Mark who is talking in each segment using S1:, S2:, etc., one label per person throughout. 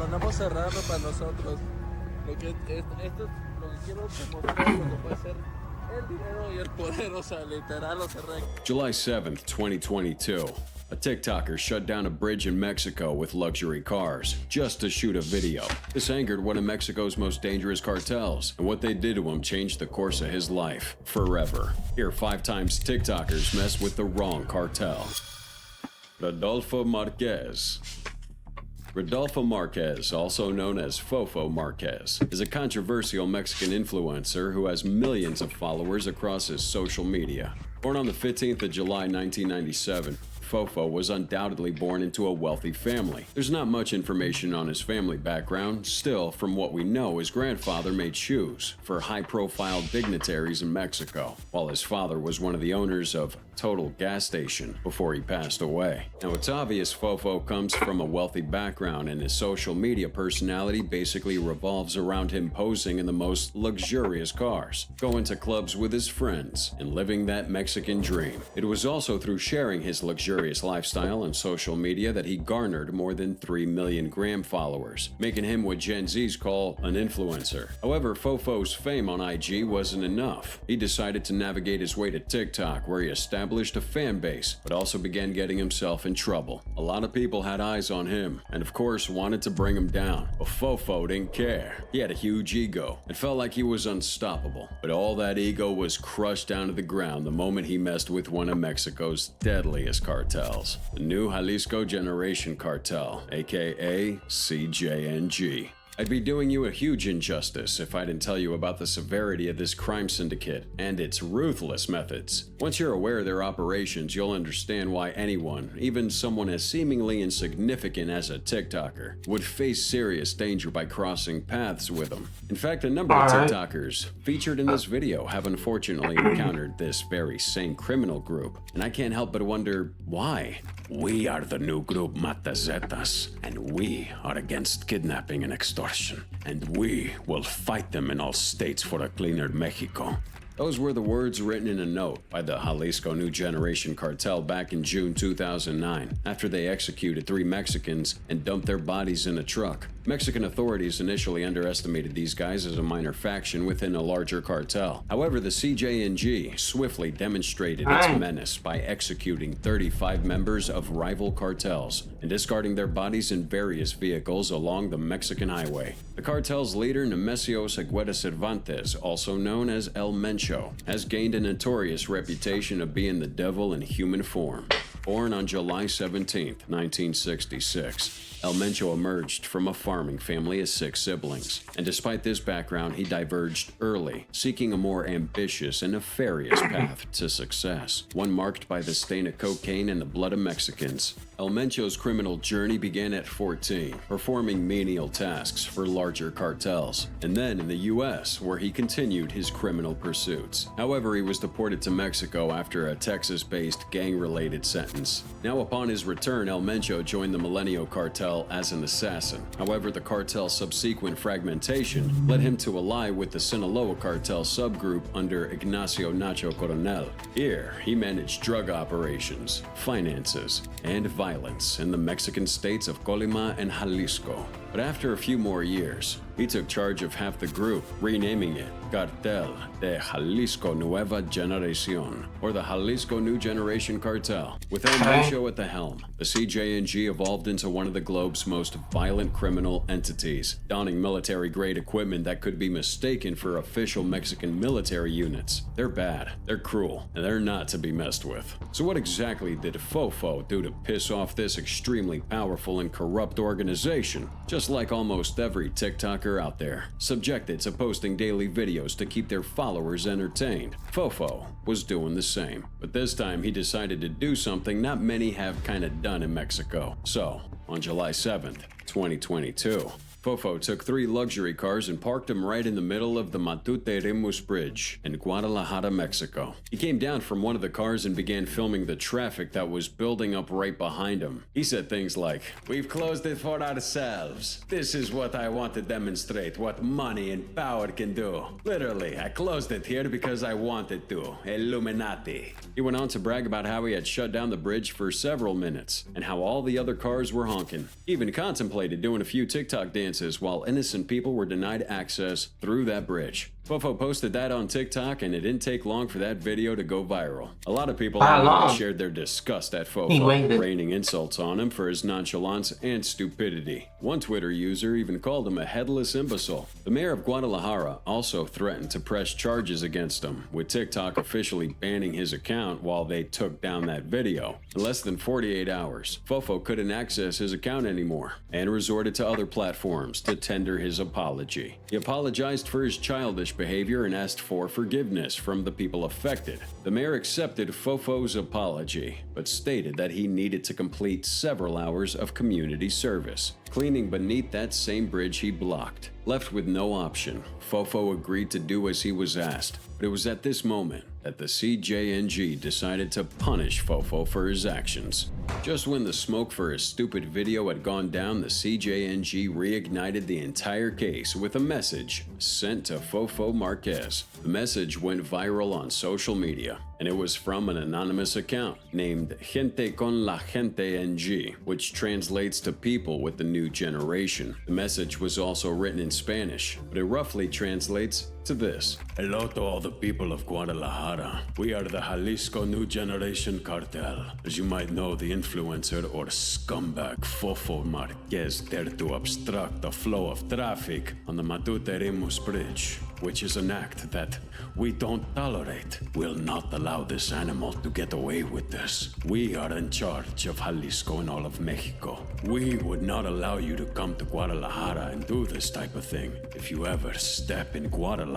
S1: andamos cerrando para nosotros. Esto es lo que quiero demostrar, lo que puede ser el dinero y el poder, o sea, literal, o sea,
S2: July 7th, 2022. A TikToker shut down a bridge in Mexico with luxury cars just to shoot a video. This angered one of Mexico's most dangerous cartels, and what they did to him changed the course of his life forever. Here, 5 times TikTokers mess with the wrong cartel. Rodolfo Marquez. Rodolfo Marquez, also known as Fofo Marquez, is a controversial Mexican influencer who has millions of followers across his social media. Born on the 15th of July 1997, Fofo was undoubtedly born into a wealthy family. There's not much information on his family background. Still, from what we know, his grandfather made shoes for high-profile dignitaries in Mexico, while his father was one of the owners of Total gas station before he passed away. Now, it's obvious Fofo comes from a wealthy background, and his social media personality basically revolves around him posing in the most luxurious cars, going to clubs with his friends, and living that Mexican dream. It was also through sharing his luxurious lifestyle on social media that he garnered more than 3 million gram followers, making him what Gen Zs call an influencer. However, Fofo's fame on IG wasn't enough. He decided to navigate his way to TikTok, where he established a fan base, but also began getting himself in trouble. A lot of people had eyes on him, and of course wanted to bring him down, but Fofo didn't care. He had a huge ego. It felt like he was unstoppable, but all that ego was crushed down to the ground the moment he messed with one of Mexico's deadliest cartels, the new Jalisco Generation Cartel, aka CJNG. I'd be doing you a huge injustice if I didn't tell you about the severity of this crime syndicate and its ruthless methods. Once you're aware of their operations, you'll understand why anyone, even someone as seemingly insignificant as a TikToker, would face serious danger by crossing paths with them. In fact, a number of TikTokers featured in this video have unfortunately encountered this very same criminal group, and I can't help but wonder why. We are the new group Matazetas, and we are against kidnapping and extortion, and we will fight them in all states for a cleaner Mexico. Those were the words written in a note by the Jalisco New Generation Cartel back in June 2009, after they executed 3 Mexicans and dumped their bodies in a truck. Mexican authorities initially underestimated these guys as a minor faction within a larger cartel. However, the CJNG swiftly demonstrated its menace by executing 35 members of rival cartels and discarding their bodies in various vehicles along the Mexican highway. The cartel's leader, Nemesio Segueda Cervantes, also known as El Mencho, has gained a notorious reputation of being the devil in human form. Born on July 17, 1966, El Mencho emerged from a farming family of 6 siblings, and despite this background, he diverged early, seeking a more ambitious and nefarious path to success, one marked by the stain of cocaine and the blood of Mexicans. El Mencho's criminal journey began at 14, performing menial tasks for larger cartels, and then in the U.S., where he continued his criminal pursuits. However, he was deported to Mexico after a Texas-based gang-related sentence. Now, upon his return, El Mencho joined the Milenio cartel as an assassin. However, the cartel's subsequent fragmentation led him to ally with the Sinaloa cartel subgroup under Ignacio Nacho Coronel. Here, he managed drug operations, finances, and violence in the Mexican states of Colima and Jalisco. But after a few more years, he took charge of half the group, renaming it Cartel de Jalisco Nueva Generación, or the Jalisco New Generation Cartel. With El Mencho at the helm, the CJNG evolved into one of the globe's most violent criminal entities, donning military-grade equipment that could be mistaken for official Mexican military units. They're bad, they're cruel, and they're not to be messed with. So what exactly did Fofo do to piss off this extremely powerful and corrupt organization? Just like almost every TikToker out there, subjected to posting daily videos to keep their followers entertained, Fofo was doing the same. But this time he decided to do something not many have kinda done in Mexico. So, on July 7th, 2022, Fofo took 3 luxury cars and parked them right in the middle of the Matute Remus Bridge in Guadalajara, Mexico. He came down from one of the cars and began filming the traffic that was building up right behind him. He said things like, "We've closed it for ourselves. This is what I want to demonstrate what money and power can do. Literally, I closed it here because I wanted to. Illuminati." He went on to brag about how he had shut down the bridge for several minutes and how all the other cars were honking. He even contemplated doing a few TikTok dances while innocent people were denied access through that bridge. Fofo posted that on TikTok, and it didn't take long for that video to go viral. A lot of people online shared their disgust at Fofo, raining insults on him for his nonchalance and stupidity. One Twitter user even called him a headless imbecile. The mayor of Guadalajara also threatened to press charges against him, with TikTok officially banning his account while they took down that video. In less than 48 hours, Fofo couldn't access his account anymore and resorted to other platforms to tender his apology. He apologized for his childish behavior and asked for forgiveness from the people affected. The mayor accepted Fofo's apology, but stated that he needed to complete several hours of community service, cleaning beneath that same bridge he blocked. Left with no option, Fofo agreed to do as he was asked, but it was at this moment that the CJNG decided to punish Fofo for his actions. Just when the smoke for his stupid video had gone down, the CJNG reignited the entire case with a message sent to Fofo Marquez. The message went viral on social media, and it was from an anonymous account named Gente con la Gente NG, which translates to people with the new generation. The message was also written in Spanish, but it roughly translates to this. "Hello to all the people of Guadalajara. We are the Jalisco New Generation Cartel. As you might know, the influencer or scumbag Fofo Marquez dared to obstruct the flow of traffic on the Matute Remus Bridge, which is an act that we don't tolerate. We'll not allow this animal to get away with this. We are in charge of Jalisco and all of Mexico. We would not allow you to come to Guadalajara and do this type of thing. If you ever step in Guadalajara,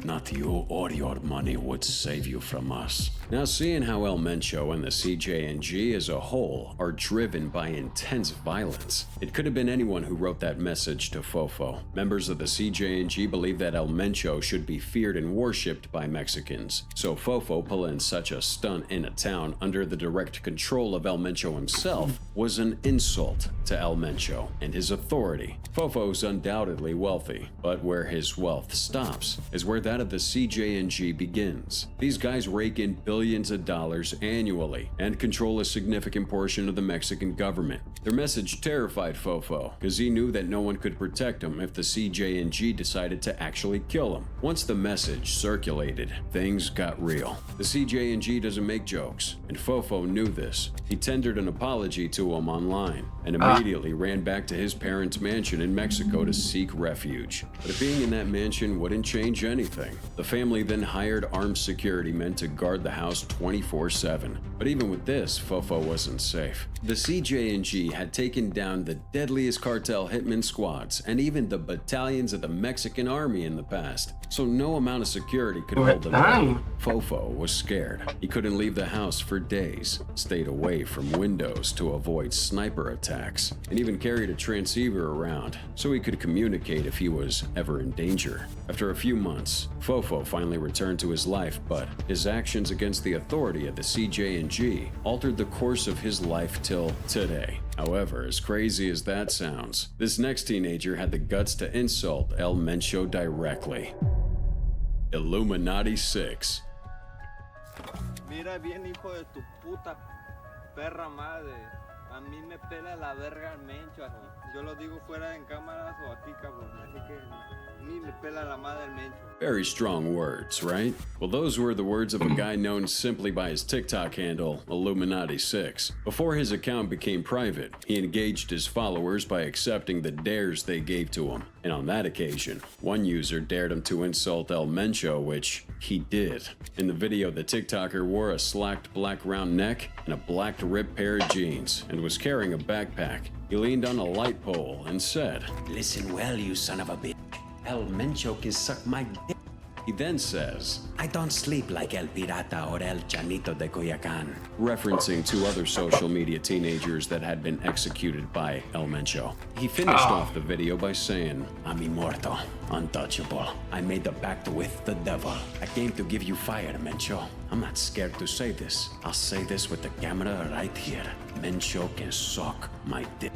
S2: not you or your money would save you from us." Now, seeing how El Mencho and the CJNG as a whole are driven by intense violence, it could have been anyone who wrote that message to Fofo. Members of the CJNG believe that El Mencho should be feared and worshipped by Mexicans, so Fofo pulling such a stunt in a town under the direct control of El Mencho himself was an insult to El Mencho and his authority. Fofo's undoubtedly wealthy, but where his wealth stops is where that of the CJNG begins. These guys rake in billions of dollars annually and control a significant portion of the Mexican government. Their message terrified Fofo, because he knew that no one could protect him if the CJNG decided to actually kill him. Once the message circulated, things got real. The CJNG doesn't make jokes, and Fofo knew this. He tendered an apology to him online and immediately ran back to his parents' mansion in Mexico to seek refuge. But being in that mansion wouldn't change anything. The family then hired armed security men to guard the house 24/7. But even with this, Fofo wasn't safe. The CJNG had taken down the deadliest cartel hitman squads and even the battalions of the Mexican army in the past, so no amount of security could hold them down. Fofo was scared. He couldn't leave the house for days, stayed away from windows to avoid sniper attacks, and even carried a transceiver around so he could communicate if he was ever in danger. After a few months, Fofo finally returned to his life, but his actions against the authority of the CJNG altered the course of his life till today. However, as crazy as that sounds, this next teenager had the guts to insult El Mencho directly. Illuminati 6.
S3: Mira bien, hijo de tu puta perra madre. A mí me pela la verga el Mencho. Yo lo digo fuera en cámaras o aquí, cabrón. Así que ni me pela la madre el Mencho.
S2: Very strong words, right? Well, those were the words of a guy known simply by his TikTok handle, Illuminati6. Before his account became private, he engaged his followers by accepting the dares they gave to him. And on that occasion, one user dared him to insult El Mencho, which he did. In the video, the TikToker wore a slacked black round neck and a black ripped pair of jeans and was carrying a backpack. He leaned on a light pole and said,
S4: "Listen well, you son of a bitch. El Mencho can suck my dick.
S2: He then says,
S4: I don't sleep like El Pirata or El Chanito de Culiacan.
S2: referencing two other social media teenagers that had been executed by El Mencho. He finished off the video by saying,
S4: I'm immortal, untouchable. I made a pact with the devil. I came to give you fire, Mencho. I'm not scared to say this. I'll say this with the camera right here. Mencho can suck my dick.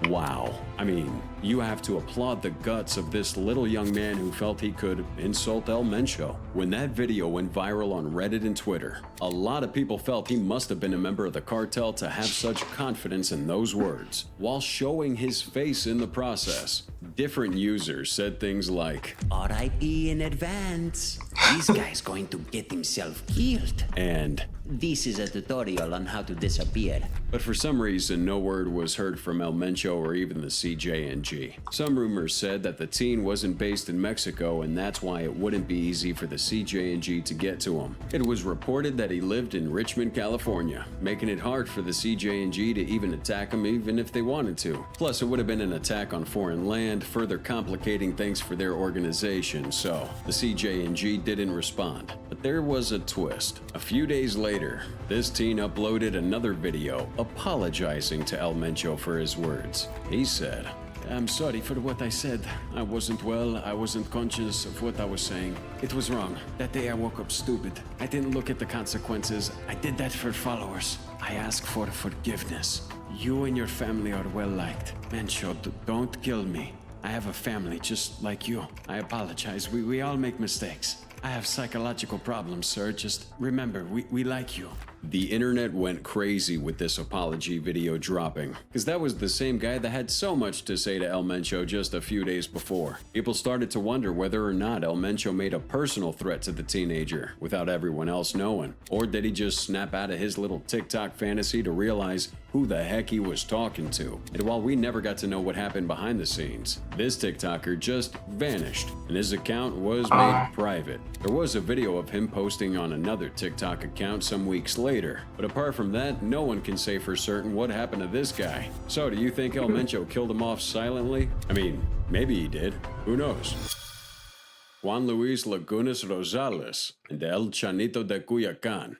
S2: wow. I mean, you have to applaud the guts of this little young man who felt he could insult El Mencho. When that video went viral on Reddit and Twitter, a lot of people felt he must have been a member of the cartel to have such confidence in those words, while showing his face in the process. Different users said things like,
S4: R.I.P. in advance. This guy's going to get himself killed.
S2: and
S4: This is a tutorial on how to disappear.
S2: but for some reason, no word was heard from El Mencho or even the CJNG. Some rumors said that the teen wasn't based in Mexico, and that's why it wouldn't be easy for the CJNG to get to him. It was reported that he lived in Richmond, California, making it hard for the CJNG to even attack him even if they wanted to. Plus, it would have been an attack on foreign land, further complicating things for their organization, so the CJNG didn't respond. But there was a twist. A few days later, this teen uploaded another video apologizing to El Mencho for his words. He said, I'm sorry for what I said. I wasn't well. I wasn't conscious of what I was saying. It was wrong. That day I woke up stupid. I didn't look at the consequences. I did that for followers. I ask for forgiveness. You and your family are well liked. Mencho, don't kill me. I have a family just like you. I apologize. We all make mistakes. I have psychological problems, sir. Just remember, we like you. The internet went crazy with this apology video dropping, because that was the same guy that had so much to say to El Mencho just a few days before. People started to wonder whether or not El Mencho made a personal threat to the teenager without everyone else knowing, or did he just snap out of his little TikTok fantasy to realize who the heck he was talking to. And while we never got to know what happened behind the scenes, this TikToker just vanished, and his account was made private. There was a video of him posting on another TikTok account some weeks later, but apart from that, no one can say for certain what happened to this guy. So, do you think El Mencho killed him off silently? I mean, maybe he did. Who knows? Juan Luis Lagunas Rosales and El Chanito de Culiacan.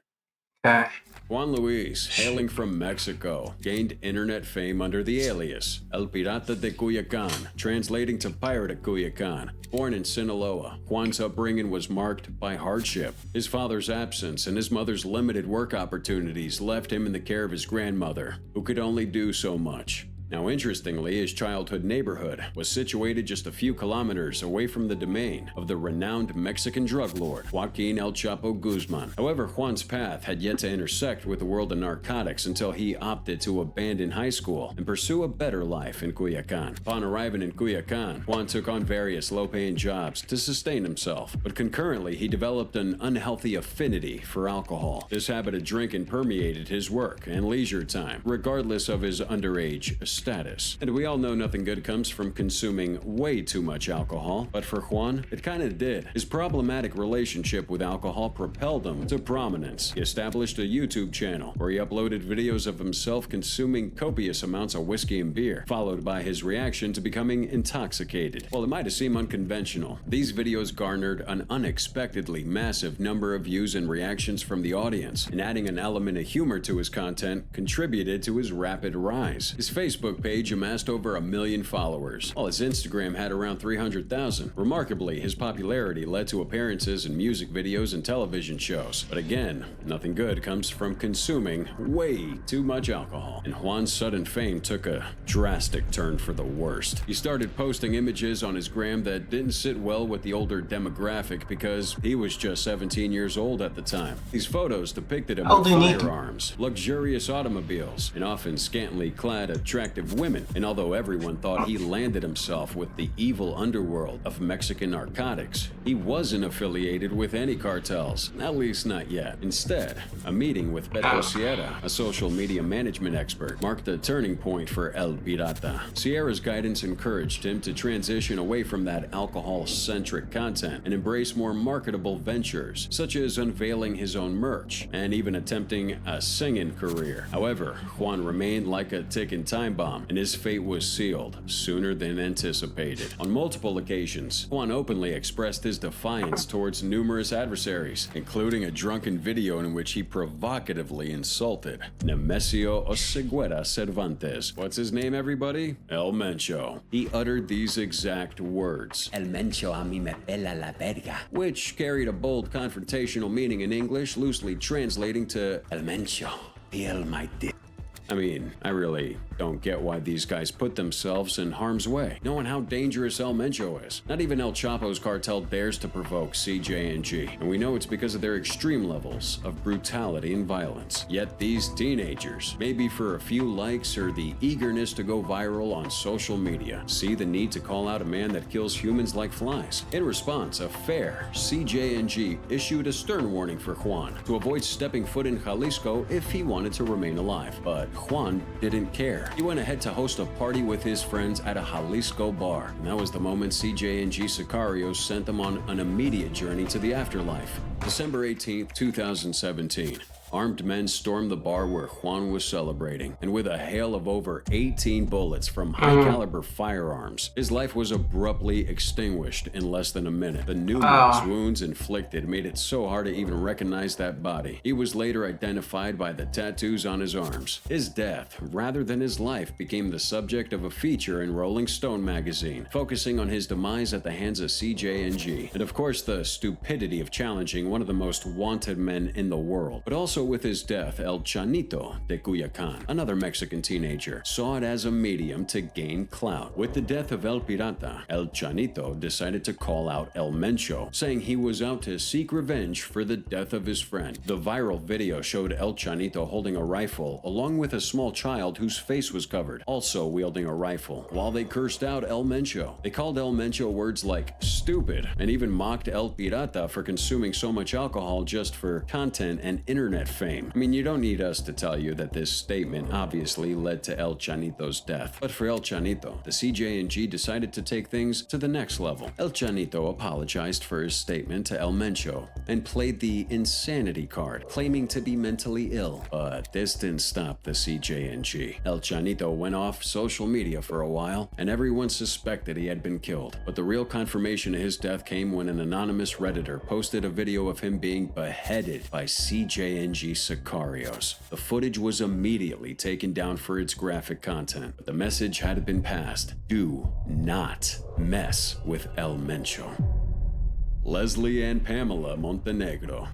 S5: Okay.
S2: Juan Luis, hailing from Mexico, gained internet fame under the alias El Pirata de Culiacan, translating to Pirate of Culiacan. Born in Sinaloa, Juan's upbringing was marked by hardship. His father's absence and his mother's limited work opportunities left him in the care of his grandmother, who could only do so much. Now, interestingly, his childhood neighborhood was situated just a few kilometers away from the domain of the renowned Mexican drug lord, Joaquin El Chapo Guzman. However, Juan's path had yet to intersect with the world of narcotics until he opted to abandon high school and pursue a better life in Culiacan. Upon arriving in Culiacan, Juan took on various low-paying jobs to sustain himself, but concurrently, he developed an unhealthy affinity for alcohol. This habit of drinking permeated his work and leisure time, regardless of his underage status. And we all know nothing good comes from consuming way too much alcohol, but for Juan, it kinda did. His problematic relationship with alcohol propelled him to prominence. He established a YouTube channel where he uploaded videos of himself consuming copious amounts of whiskey and beer, followed by his reaction to becoming intoxicated. While it might have seemed unconventional, these videos garnered an unexpectedly massive number of views and reactions from the audience, and adding an element of humor to his content contributed to his rapid rise. His Facebook page amassed over 1 million followers, while his Instagram had around 300,000. Remarkably, his popularity led to appearances in music videos and television shows. But again, nothing good comes from consuming way too much alcohol. And Juan's sudden fame took a drastic turn for the worst. He started posting images on his gram that didn't sit well with the older demographic because he was just 17 years old at the time. These photos depicted him with firearms, luxurious automobiles, and often scantily clad attractive women, and although everyone thought he landed himself with the evil underworld of Mexican narcotics, he wasn't affiliated with any cartels, at least not yet. Instead, a meeting with Beto Sierra, a social media management expert, marked a turning point for El Pirata. Sierra's guidance encouraged him to transition away from that alcohol-centric content and embrace more marketable ventures, such as unveiling his own merch and even attempting a singing career. However, Juan remained like a ticking time bomb bomb, and his fate was sealed sooner than anticipated. On multiple occasions, Juan openly expressed his defiance towards numerous adversaries, including a drunken video in which he provocatively insulted Nemesio Oseguera Cervantes. What's his name, everybody? El Mencho. He uttered these exact words,
S4: El Mencho a mí me pela la verga.
S2: which carried a bold confrontational meaning in English, loosely translating to
S4: El Mencho, feel my dick.
S2: I mean, I really don't get why these guys put themselves in harm's way, knowing how dangerous El Mencho is. Not even El Chapo's cartel dares to provoke CJ&G, and we know it's because of their extreme levels of brutality and violence. Yet these teenagers, maybe for a few likes or the eagerness to go viral on social media, see the need to call out a man that kills humans like flies. In response, a fair CJ&G issued a stern warning for Juan to avoid stepping foot in Jalisco if he wanted to remain alive. But Juan didn't care. He went ahead to host a party with his friends at a Jalisco bar, and that was the moment CJ&G Sicarios sent them on an immediate journey to the afterlife. December 18th, 2017. Armed men stormed the bar where Juan was celebrating, and with a hail of over 18 bullets from high-caliber firearms, his life was abruptly extinguished in less than a minute. The numerous wounds inflicted made it so hard to even recognize that body. He was later identified by the tattoos on his arms. His death, rather than his life, became the subject of a feature in Rolling Stone magazine, focusing on his demise at the hands of CJ&G, and of course the stupidity of challenging one of the most wanted men in the world. But also with his death, El Chanito de Culiacan, another Mexican teenager, saw it as a medium to gain clout. With the death of El Pirata, El Chanito decided to call out El Mencho, saying he was out to seek revenge for the death of his friend. The viral video showed El Chanito holding a rifle, along with a small child whose face was covered, also wielding a rifle, while they cursed out El Mencho. They called El Mencho words like stupid, and even mocked El Pirata for consuming so much alcohol just for content and internet fame. I mean, you don't need us to tell you that this statement obviously led to El Chanito's death. But for El Chanito, the CJ&G decided to take things to the next level. El Chanito apologized for his statement to El Mencho and played the insanity card, claiming to be mentally ill. But this didn't stop the CJ&G. El Chanito went off social media for a while, and everyone suspected he had been killed. But the real confirmation of his death came when an anonymous Redditor posted a video of him being beheaded by CJ&G Sicarios. The footage was immediately taken down for its graphic content, but the message had been passed. Do not mess with El Mencho. Leslie Ann Pamela Montenegro.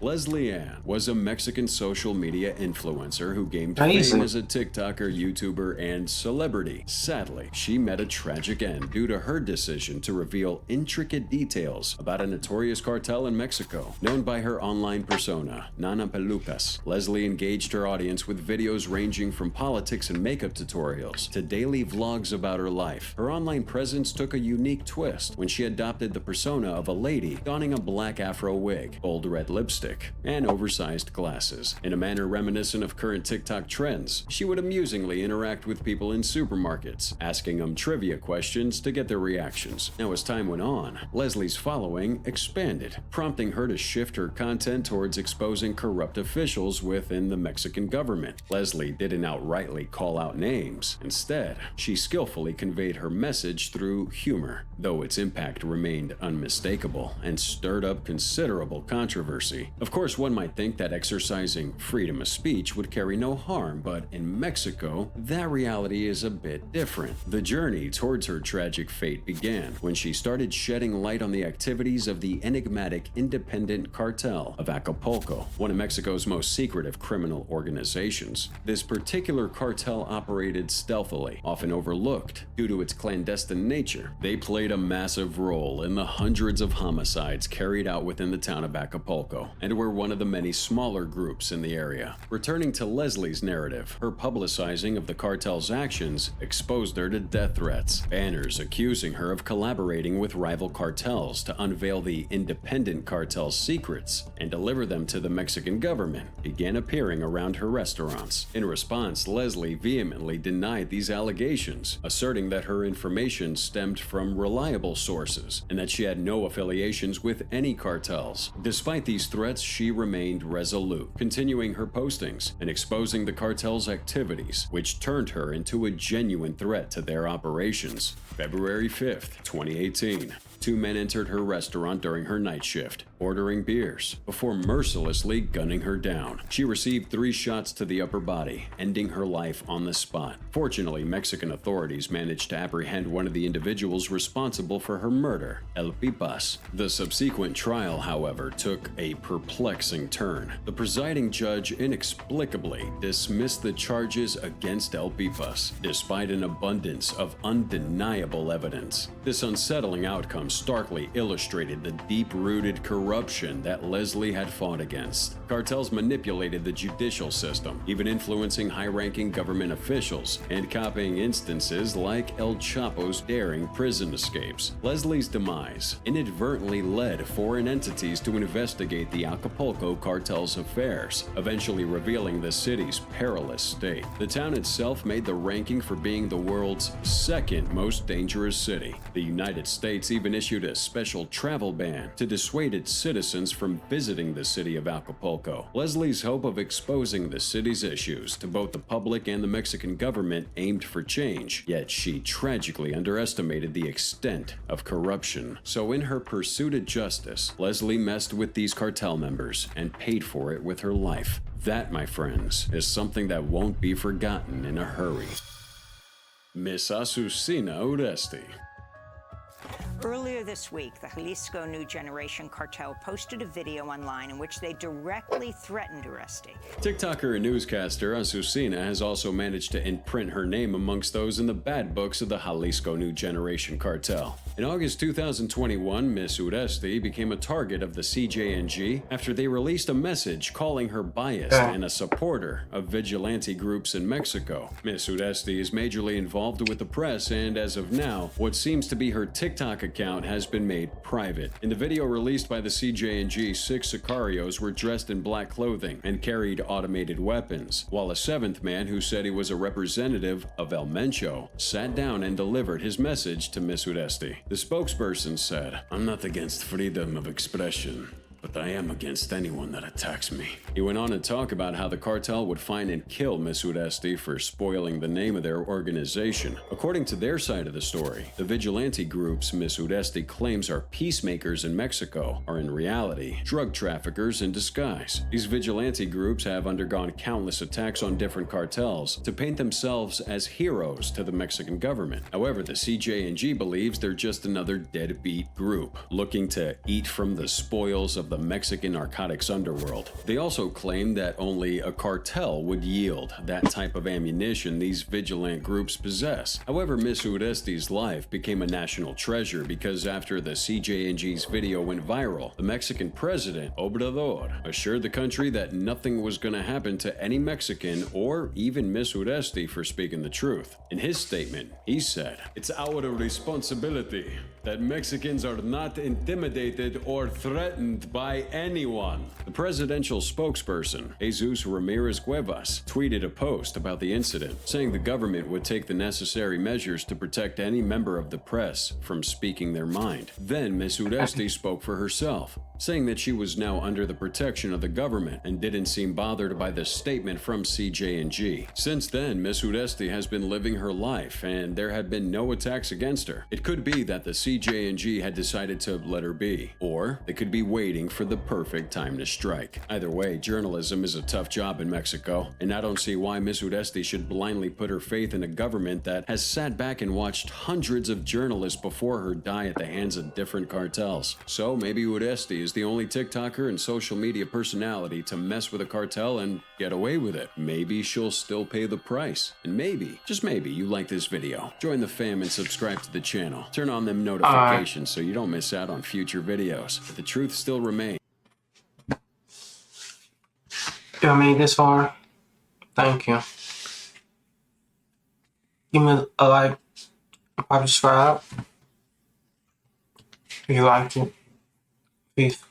S2: Leslie Ann was a Mexican social media influencer who gained fame as a TikToker, YouTuber, and celebrity. Sadly, she met a tragic end due to her decision to reveal intricate details about a notorious cartel in Mexico. Known by her online persona, Nana Pelucas, Leslie engaged her audience with videos ranging from politics and makeup tutorials to daily vlogs about her life. Her online presence took a unique twist when she adopted the persona of a lady donning a black afro wig, bold red lipstick, and oversized glasses. In a manner reminiscent of current TikTok trends, she would amusingly interact with people in supermarkets, asking them trivia questions to get their reactions. Now, as time went on, Leslie's following expanded, prompting her to shift her content towards exposing corrupt officials within the Mexican government. Leslie didn't outrightly call out names. Instead, she skillfully conveyed her message through humor, though its impact remained unmistakable and stirred up considerable controversy. Of course, one might think that exercising freedom of speech would carry no harm, but in Mexico, that reality is a bit different. The journey towards her tragic fate began when she started shedding light on the activities of the enigmatic independent cartel of Acapulco, one of Mexico's most secretive criminal organizations. This particular cartel operated stealthily, often overlooked due to its clandestine nature. They played a massive role in the hundreds of homicides carried out within the town of Acapulco, and were one of the many smaller groups in the area. Returning to Leslie's narrative, her publicizing of the cartel's actions exposed her to death threats. Banners accusing her of collaborating with rival cartels to unveil the independent cartel's secrets and deliver them to the Mexican government began appearing around her restaurants. In response, Leslie vehemently denied these allegations, asserting that her information stemmed from reliable sources and that she had no affiliations with any cartels. Despite these threats, threats, she remained resolute, continuing her postings and exposing the cartel's activities, which turned her into a genuine threat to their operations. February 5th, 2018. Two men entered her restaurant during her night shift, ordering beers, before mercilessly gunning her down. She received 3 shots to the upper body, ending her life on the spot. Fortunately, Mexican authorities managed to apprehend one of the individuals responsible for her murder, El Pipas. The subsequent trial, however, took a perplexing turn. The presiding judge inexplicably dismissed the charges against El Pipas, despite an abundance of undeniable evidence. This unsettling outcome starkly illustrated the deep-rooted corruption that Leslie had fought against. Cartels manipulated the judicial system, even influencing high-ranking government officials and copying instances like El Chapo's daring prison escapes. Leslie's demise inadvertently led foreign entities to investigate the Acapulco cartel's affairs, eventually revealing the city's perilous state. The town itself made the ranking for being the world's second most dangerous city. The United States even issued a special travel ban to dissuade its citizens from visiting the city of Acapulco. Leslie's hope of exposing the city's issues to both the public and the Mexican government aimed for change, yet she tragically underestimated the extent of corruption. So in her pursuit of justice, Leslie messed with these cartel members and paid for it with her life. That, my friends, is something that won't be forgotten in a hurry. Miss Azucena Uresti.
S5: Earlier this week, the Jalisco New Generation Cartel posted a video online in which they directly threatened Uresti.
S2: TikToker and newscaster Azucena has also managed to imprint her name amongst those in the bad books of the Jalisco New Generation Cartel. In August 2021, Miss Uresti became a target of the CJNG after they released a message calling her biased and a supporter of vigilante groups in Mexico. Miss Uresti is majorly involved with the press, and as of now, what seems to be her TikTok account has been made private. In the video released by the CJNG, 6 sicarios were dressed in black clothing and carried automated weapons, while a 7th man who said he was a representative of El Mencho sat down and delivered his message to Miss Uresti. The spokesperson said, "I'm not against freedom of expression, but I am against anyone that attacks me." He went on to talk about how the cartel would find and kill Miss Uresti for spoiling the name of their organization. According to their side of the story, the vigilante groups Miss Uresti claims are peacemakers in Mexico are in reality drug traffickers in disguise. These vigilante groups have undergone countless attacks on different cartels to paint themselves as heroes to the Mexican government. However, the CJNG believes they're just another deadbeat group looking to eat from the spoils of the Mexican narcotics underworld. They also claim that only a cartel would yield that type of ammunition these vigilant groups possess. However, Miss Uresti's life became a national treasure because after the CJNG's video went viral, the Mexican president, Obrador, assured the country that nothing was going to happen to any Mexican or even Miss Uresti for speaking the truth. In his statement, he said, "It's our responsibility that Mexicans are not intimidated or threatened by anyone." The presidential spokesperson, Jesus Ramirez Cuevas, tweeted a post about the incident, saying the government would take the necessary measures to protect any member of the press from speaking their mind. Then Miss Uresti spoke for herself, saying that she was now under the protection of the government and didn't seem bothered by the statement from CJNG. Since then, Miss Uresti has been living her life and there have been no attacks against her. It could be that the CJNG had decided to let her be, or they could be waiting for the perfect time to strike. Either way, journalism is a tough job in Mexico, and I don't see why Miss Uresti should blindly put her faith in a government that has sat back and watched hundreds of journalists before her die at the hands of different cartels. So maybe Uresti is the only TikToker and social media personality to mess with a cartel and get away with it. Maybe she'll still pay the price. And maybe, just maybe, you like this video. Join the fam and subscribe to the channel. Turn on them notifications so you don't miss out on future videos. But the truth still remains.
S6: If I made this far, thank you. Give me a like, subscribe if you liked it. Peace.